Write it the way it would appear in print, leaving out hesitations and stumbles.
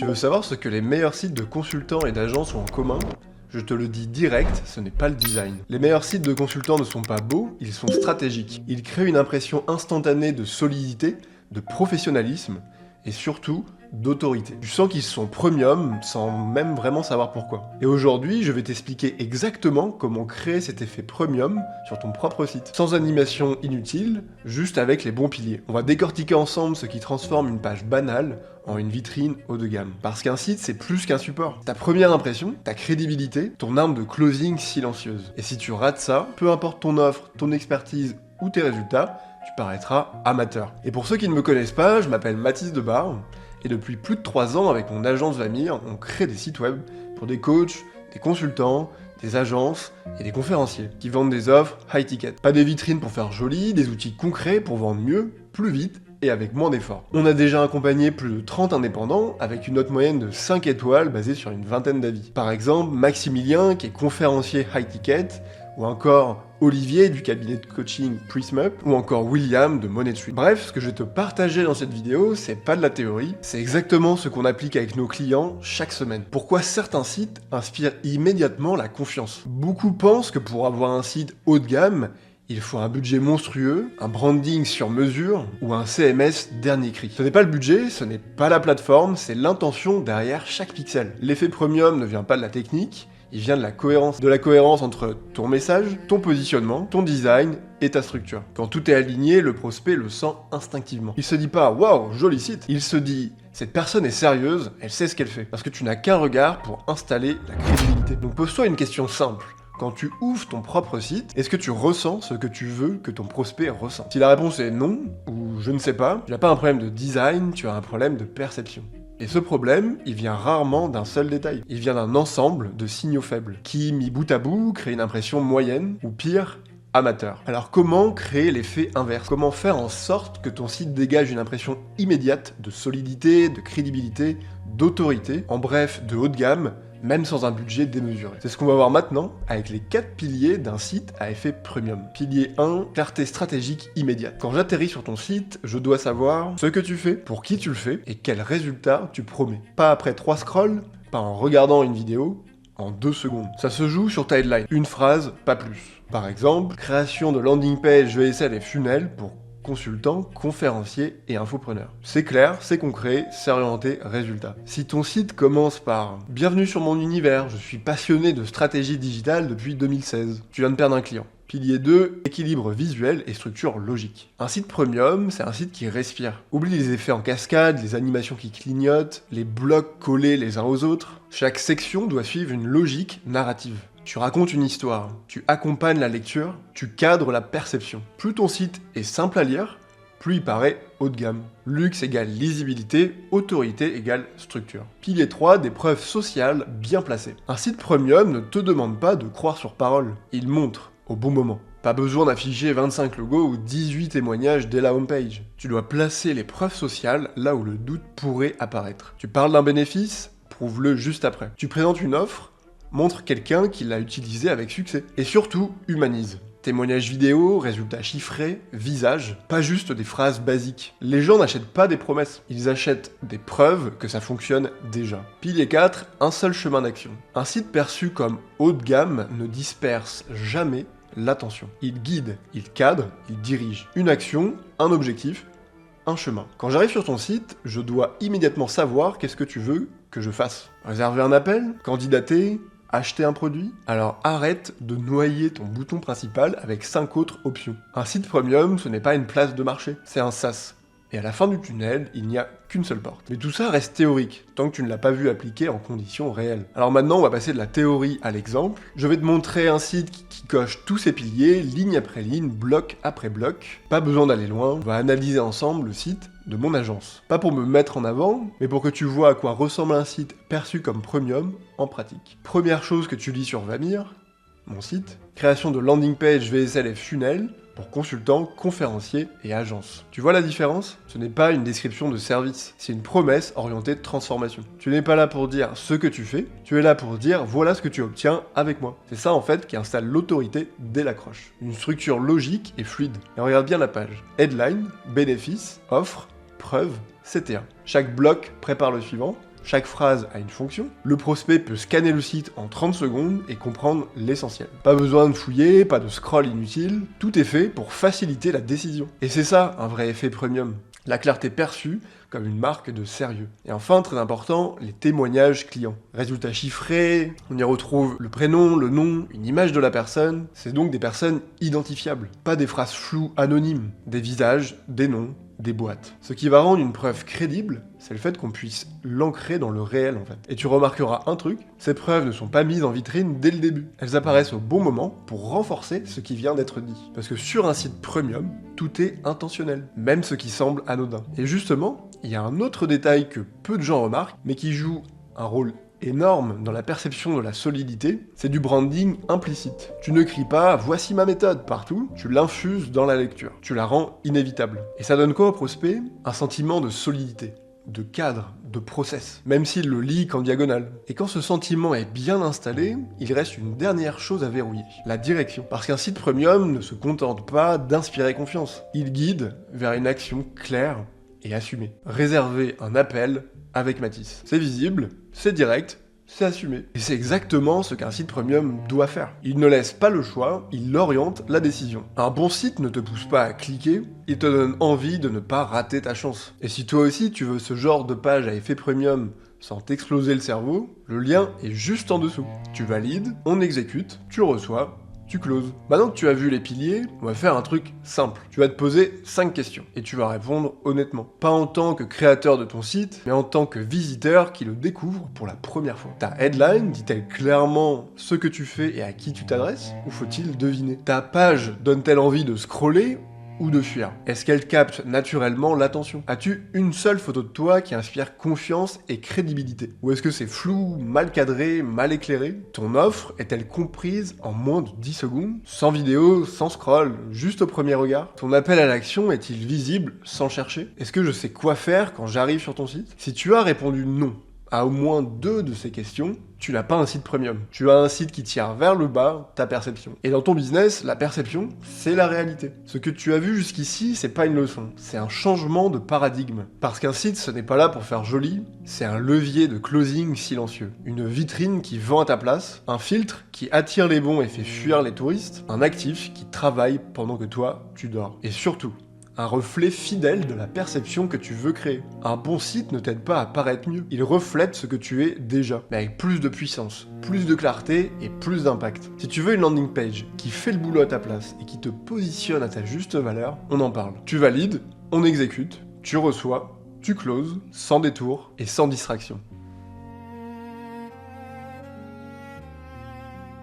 Tu veux savoir ce que les meilleurs sites de consultants et d'agences ont en commun? Je te le dis direct, ce n'est pas le design. Les meilleurs sites de consultants ne sont pas beaux, ils sont stratégiques. Ils créent une impression instantanée de solidité, de professionnalisme et surtout d'autorité. Tu sens qu'ils sont premium sans même vraiment savoir pourquoi. Et aujourd'hui, je vais t'expliquer exactement comment créer cet effet premium sur ton propre site. Sans animation inutile, juste avec les bons piliers. On va décortiquer ensemble ce qui transforme une page banale en une vitrine haut de gamme. Parce qu'un site, c'est plus qu'un support. Ta première impression, ta crédibilité, ton arme de closing silencieuse. Et si tu rates ça, peu importe ton offre, ton expertise ou tes résultats, tu paraîtras amateur. Et pour ceux qui ne me connaissent pas, je m'appelle Mathis Debar, et depuis plus de 3 ans, avec mon agence Vamir, on crée des sites web pour des coachs, des consultants, des agences et des conférenciers qui vendent des offres high ticket. Pas des vitrines pour faire joli, des outils concrets pour vendre mieux, plus vite et avec moins d'efforts. On a déjà accompagné plus de 30 indépendants avec une note moyenne de 5 étoiles basée sur une vingtaine d'avis. Par exemple, Maximilien qui est conférencier high ticket, ou encore Olivier du cabinet de coaching PrismUp, ou encore William de Money Tree. Bref, ce que je vais te partager dans cette vidéo, c'est pas de la théorie, c'est exactement ce qu'on applique avec nos clients chaque semaine. Pourquoi certains sites inspirent immédiatement la confiance? Beaucoup pensent que pour avoir un site haut de gamme, il faut un budget monstrueux, un branding sur mesure ou un CMS dernier cri. Ce n'est pas le budget, ce n'est pas la plateforme, c'est l'intention derrière chaque pixel. L'effet premium ne vient pas de la technique, il vient de la cohérence. De la cohérence entre ton message, ton positionnement, ton design et ta structure. Quand tout est aligné, le prospect le sent instinctivement. Il se dit pas « Waouh, joli site !» Il se dit « Cette personne est sérieuse, elle sait ce qu'elle fait. » Parce que tu n'as qu'un regard pour installer la crédibilité. Donc pose-toi une question simple. Quand tu ouvres ton propre site, est-ce que tu ressens ce que tu veux que ton prospect ressent? Si la réponse est non, ou je ne sais pas, tu n'as pas un problème de design, tu as un problème de perception. Et ce problème, il vient rarement d'un seul détail. Il vient d'un ensemble de signaux faibles, qui, mis bout à bout, créent une impression moyenne, ou pire, amateur. Alors comment créer l'effet inverse? Comment faire en sorte que ton site dégage une impression immédiate de solidité, de crédibilité, d'autorité, en bref, de haut de gamme, même sans un budget démesuré? C'est ce qu'on va voir maintenant avec les 4 piliers d'un site à effet premium. Pilier 1, clarté stratégique immédiate. Quand j'atterris sur ton site, je dois savoir ce que tu fais, pour qui tu le fais et quels résultats tu promets. Pas après 3 scrolls, pas en regardant une vidéo, en 2 secondes. Ça se joue sur ta headline, une phrase, pas plus. Par exemple, création de landing page VSL et funnel pour consultant, conférencier et infopreneur. C'est clair, c'est concret, c'est orienté résultat. Si ton site commence par « Bienvenue sur mon univers, je suis passionné de stratégie digitale depuis 2016 », tu viens de perdre un client. Pilier 2, équilibre visuel et structure logique. Un site premium, c'est un site qui respire. Oublie les effets en cascade, les animations qui clignotent, les blocs collés les uns aux autres. Chaque section doit suivre une logique narrative. Tu racontes une histoire, tu accompagnes la lecture, tu cadres la perception. Plus ton site est simple à lire, plus il paraît haut de gamme. Luxe égale lisibilité, autorité égale structure. Pilier 3, des preuves sociales bien placées. Un site premium ne te demande pas de croire sur parole, il montre au bon moment. Pas besoin d'afficher 25 logos ou 18 témoignages dès la homepage. Tu dois placer les preuves sociales là où le doute pourrait apparaître. Tu parles d'un bénéfice, prouve-le juste après. Tu présentes une offre, montre quelqu'un qui l'a utilisé avec succès. Et surtout, humanise. Témoignages vidéo, résultats chiffrés, visages, pas juste des phrases basiques. Les gens n'achètent pas des promesses, ils achètent des preuves que ça fonctionne déjà. Pilier 4, un seul chemin d'action. Un site perçu comme haut de gamme ne disperse jamais l'attention. Il guide, il cadre, il dirige. Une action, un objectif, un chemin. Quand j'arrive sur ton site, je dois immédiatement savoir qu'est-ce que tu veux que je fasse. Réserver un appel? Candidater? Acheter un produit? Alors arrête de noyer ton bouton principal avec 5 autres options. Un site premium, ce n'est pas une place de marché, c'est un SaaS. Et à la fin du tunnel, il n'y a qu'une seule porte. Mais tout ça reste théorique, tant que tu ne l'as pas vu appliqué en conditions réelles. Alors maintenant, on va passer de la théorie à l'exemple. Je vais te montrer un site qui coche tous ses piliers, ligne après ligne, bloc après bloc. Pas besoin d'aller loin, on va analyser ensemble le site de mon agence. Pas pour me mettre en avant, mais pour que tu vois à quoi ressemble un site perçu comme premium en pratique. Première chose que tu lis sur Vamir, mon site, création de landing page VSL et funnel pour consultants, conférenciers et agences. Tu vois la différence? Ce n'est pas une description de service, c'est une promesse orientée de transformation. Tu n'es pas là pour dire ce que tu fais, tu es là pour dire voilà ce que tu obtiens avec moi. C'est ça en fait qui installe l'autorité dès l'accroche. Une structure logique et fluide. Et regarde bien la page. Headline, bénéfices, offre, preuve, CTA. Chaque bloc prépare le suivant, Chaque phrase a une fonction. Le prospect peut scanner le site en 30 secondes et comprendre l'essentiel. Pas besoin de fouiller, pas de scroll inutile, tout est fait pour faciliter la décision. Et c'est ça un vrai effet premium. La clarté perçue comme une marque de sérieux. Et enfin, très important, les témoignages clients. Résultats chiffrés, on y retrouve le prénom, le nom, une image de la personne. C'est donc des personnes identifiables, pas des phrases floues anonymes, des visages, des noms, des boîtes. Ce qui va rendre une preuve crédible, c'est le fait qu'on puisse l'ancrer dans le réel en fait. Et tu remarqueras un truc, ces preuves ne sont pas mises en vitrine dès le début. Elles apparaissent au bon moment pour renforcer ce qui vient d'être dit. Parce que sur un site premium, tout est intentionnel, même ce qui semble anodin. Et justement, il y a un autre détail que peu de gens remarquent, mais qui joue un rôle énorme dans la perception de la solidité, c'est du branding implicite. Tu ne cries pas « voici ma méthode » partout, tu l'infuses dans la lecture. Tu la rends inévitable. Et ça donne quoi au prospect? Un sentiment de solidité, de cadre, de process, même s'il le lit qu'en diagonale. Et quand ce sentiment est bien installé, il reste une dernière chose à verrouiller, la direction. Parce qu'un site premium ne se contente pas d'inspirer confiance, il guide vers une action claire et assumée. Réserver un appel avec Mathis. C'est visible, c'est direct, c'est assumé. Et c'est exactement ce qu'un site premium doit faire. Il ne laisse pas le choix, il oriente la décision. Un bon site ne te pousse pas à cliquer, il te donne envie de ne pas rater ta chance. Et si toi aussi tu veux ce genre de page à effet premium sans t'exploser le cerveau, le lien est juste en dessous. Tu valides, on exécute, tu reçois, tu closes. Maintenant que tu as vu les piliers, on va faire un truc simple. Tu vas te poser 5 questions et tu vas répondre honnêtement. Pas en tant que créateur de ton site, mais en tant que visiteur qui le découvre pour la première fois. Ta headline dit-elle clairement ce que tu fais et à qui tu t'adresses, ou faut-il deviner? Ta page donne-t-elle envie de scroller ou de fuir? Est-ce qu'elle capte naturellement l'attention? As-tu une seule photo de toi qui inspire confiance et crédibilité? Ou est-ce que c'est flou, mal cadré, mal éclairé? Ton offre est-elle comprise en moins de 10 secondes? Sans vidéo, sans scroll, juste au premier regard? Ton appel à l'action est-il visible sans chercher? Est-ce que je sais quoi faire quand j'arrive sur ton site? Si tu as répondu non à au moins 2 de ces questions, tu n'as pas un site premium. Tu as un site qui tire vers le bas ta perception. Et dans ton business, la perception, c'est la réalité. Ce que tu as vu jusqu'ici, c'est pas une leçon, c'est un changement de paradigme. Parce qu'un site, ce n'est pas là pour faire joli, c'est un levier de closing silencieux. Une vitrine qui vend à ta place, un filtre qui attire les bons et fait fuir les touristes, un actif qui travaille pendant que toi, tu dors. Et surtout, un reflet fidèle de la perception que tu veux créer. Un bon site ne t'aide pas à paraître mieux, il reflète ce que tu es déjà, mais avec plus de puissance, plus de clarté et plus d'impact. Si tu veux une landing page qui fait le boulot à ta place et qui te positionne à ta juste valeur, on en parle. Tu valides, on exécute, tu reçois, tu closes, sans détour et sans distraction.